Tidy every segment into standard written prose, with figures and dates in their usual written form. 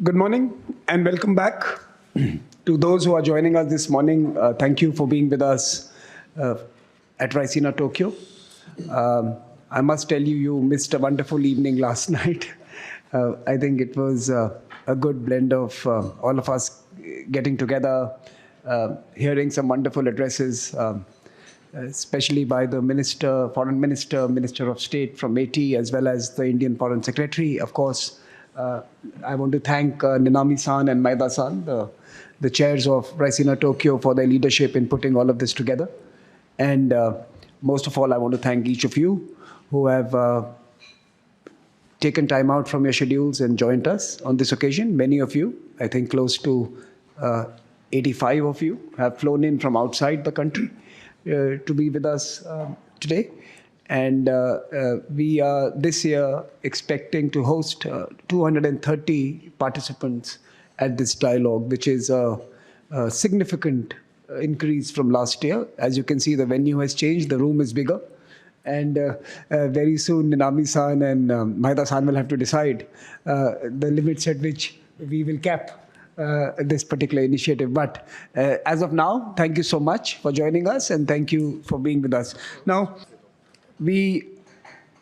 Good morning and welcome back. To those who are joining us this morning, thank you for being with us at Raisina, Tokyo. I must tell you, you missed a wonderful evening last night. I think it was a good blend of all of us getting together, hearing some wonderful addresses, especially by the Minister, Foreign Minister, Minister of State from AT, as well as the Indian Foreign Secretary. Of course, I want to thank Ninami-san and Maeda-san, the chairs of Raisina Tokyo, for their leadership in putting all of this together. And most of all, I want to thank each of you who have taken time out from your schedules and joined us on this occasion. Many of you, I think close to 85 of you, have flown in from outside the country to be with us today. And we are this year expecting to host 230 participants at this dialogue, which is a significant increase from last year. As you can see, the venue has changed, the room is bigger. And very soon, Ninami-san and Maeda-san will have to decide the limits at which we will cap this particular initiative. But as of now, thank you so much for joining us and thank you for being with us. Now, we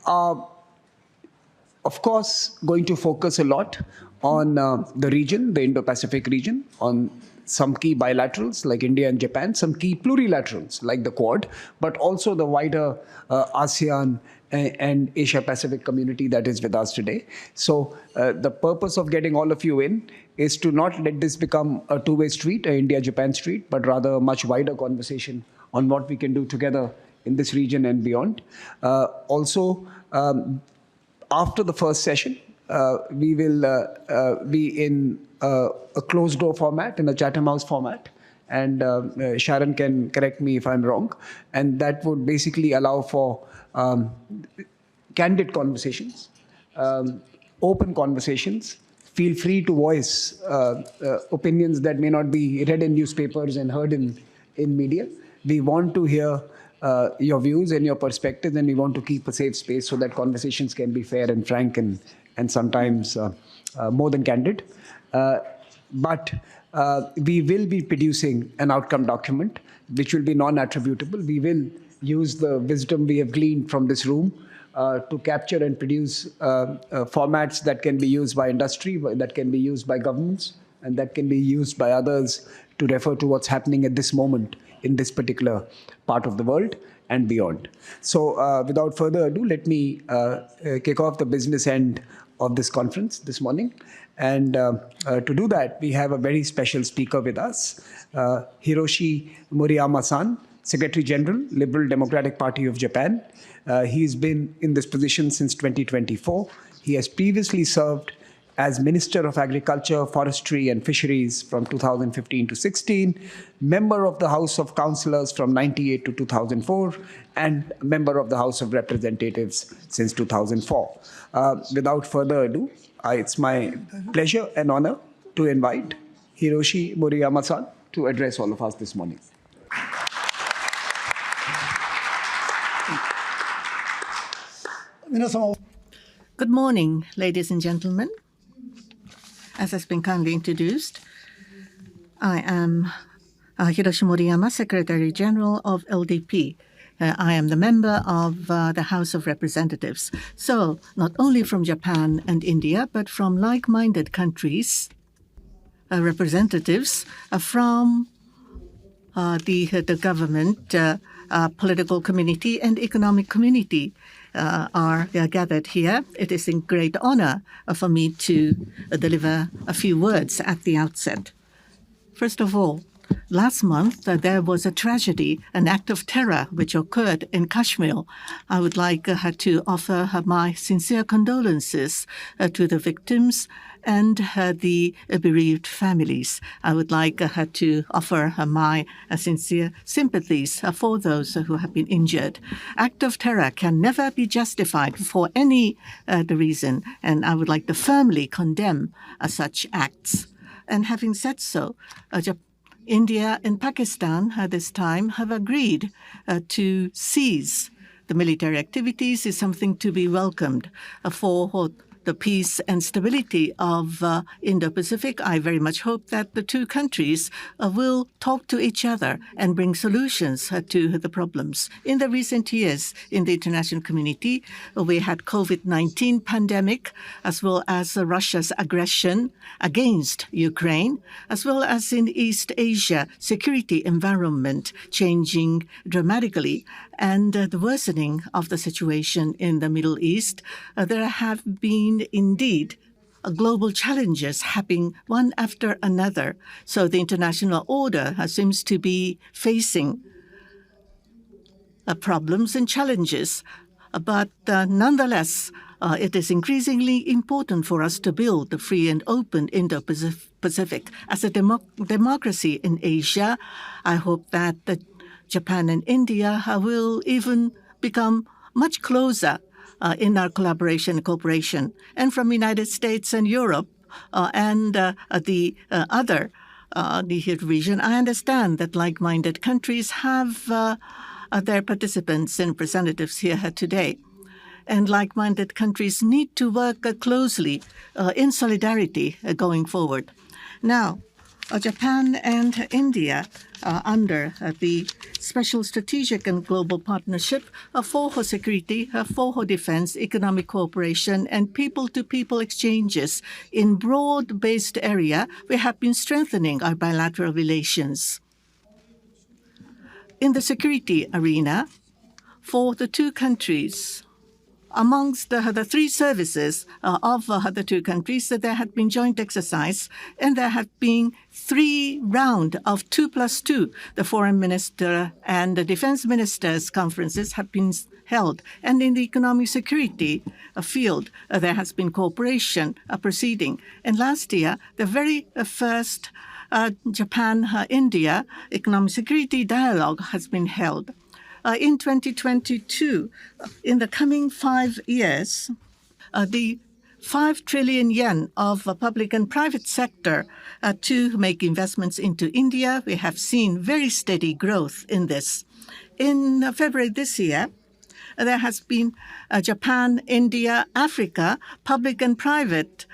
are, of course, going to focus a lot on the region, the Indo-Pacific region, on some key bilaterals like India and Japan, some key plurilaterals like the Quad, but also the wider ASEAN and Asia-Pacific community that is with us today. So the purpose of getting all of you in is to not let this become a two-way street, a India-Japan street, but rather a much wider conversation on what we can do together in this region and beyond. Also, after the first session, we will be in a closed-door format, in a Chatham House format. And Sharon can correct me if I'm wrong. And that would basically allow for candid conversations, open conversations. Feel free to voice opinions that may not be read in newspapers and heard in media. We want to hear your views and your perspectives, and we want to keep a safe space so that conversations can be fair and frank and sometimes more than candid. But we will be producing an outcome document which will be non-attributable. We will use the wisdom we have gleaned from this room to capture and produce formats that can be used by industry, that can be used by governments, and that can be used by others to refer to what's happening at this moment in this particular part of the world and beyond. So without further ado, let me kick off the business end of this conference this morning. And to do that, we have a very special speaker with us, Hiroshi Moriyama-san, Secretary General, Liberal Democratic Party of Japan. He's been in this position since 2024. He has previously served as Minister of Agriculture, Forestry and Fisheries from 2015 to 16, member of the House of Councillors from 98 to 2004, and member of the House of Representatives since 2004. Without further ado, it's my pleasure and honor to invite Hiroshi Moriyama-san to address all of us this morning. Good morning, ladies and gentlemen. As has been kindly introduced, I am Hiroshi Moriyama, Secretary General of LDP. I am the member of the House of Representatives. So not only from Japan and India, but from like-minded countries, representatives from the government, political community and economic community are gathered here. It is a great honor for me to deliver a few words at the outset. First of all, last month there was a tragedy, an act of terror which occurred in Kashmir. I would like to offer my sincere condolences to the victims and the bereaved families. I would like to offer my sincere sympathies for those who have been injured. Act of terror can never be justified for any the reason, and I would like to firmly condemn such acts. And having said so, India and Pakistan at this time have agreed to cease the military activities is something to be welcomed. For the peace and stability of Indo-Pacific. I very much hope that the two countries will talk to each other and bring solutions to the problems. In the recent years in the international community, we had COVID-19 pandemic, as well as Russia's aggression against Ukraine, as well as in East Asia, security environment changing dramatically, and the worsening of the situation in the Middle East. There have been indeed global challenges happening one after another. So the international order seems to be facing problems and challenges. But nonetheless, it is increasingly important for us to build a free and open Indo-Pacific. As a democracy in Asia, I hope that Japan and India will even become much closer in our collaboration and cooperation. And from United States and Europe and the other the region, I understand that like-minded countries have their participants and representatives here today. And like-minded countries need to work closely in solidarity going forward. Now, Japan and India under the Special Strategic and Global Partnership for security, for defense, economic cooperation, and people-to-people exchanges in broad-based area, we have been strengthening our bilateral relations. In the security arena, for the two countries, amongst the three services of the two countries, there had been joint exercise, and there have been 3 rounds of 2+2. The foreign minister and the defense ministers' conferences have been held. And in the economic security field, there has been cooperation proceeding. And last year, the very first Japan-India economic security dialogue has been held. In 2022, in the coming 5 years, the 5 trillion yen of public and private sector to make investments into India, we have seen very steady growth in this. In February this year, there has been Japan, India, Africa, public and private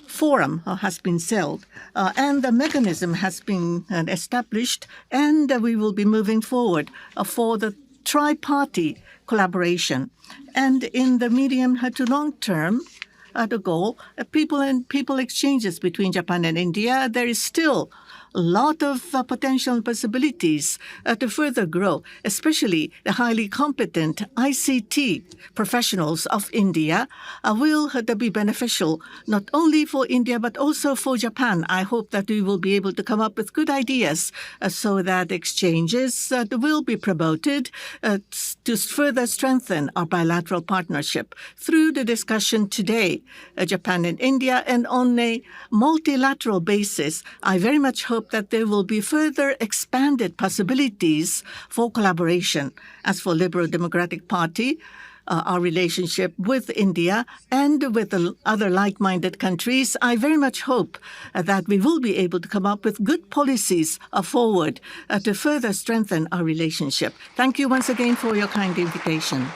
forum has been held, and the mechanism has been established, and we will be moving forward for the tri-party collaboration. And in the medium to long term, the goal, people exchanges between Japan and India, there is still a lot of potential possibilities to further grow, especially the highly competent ICT professionals of India will be beneficial not only for India but also for Japan. I hope that we will be able to come up with good ideas so that exchanges will be promoted to further strengthen our bilateral partnership. Through the discussion today, Japan and India, and on a multilateral basis, I very much hope that there will be further expanded possibilities for collaboration. As for Liberal Democratic Party, our relationship with India and with the other like-minded countries, I very much hope that we will be able to come up with good policies forward to further strengthen our relationship. Thank you once again for your kind invitation.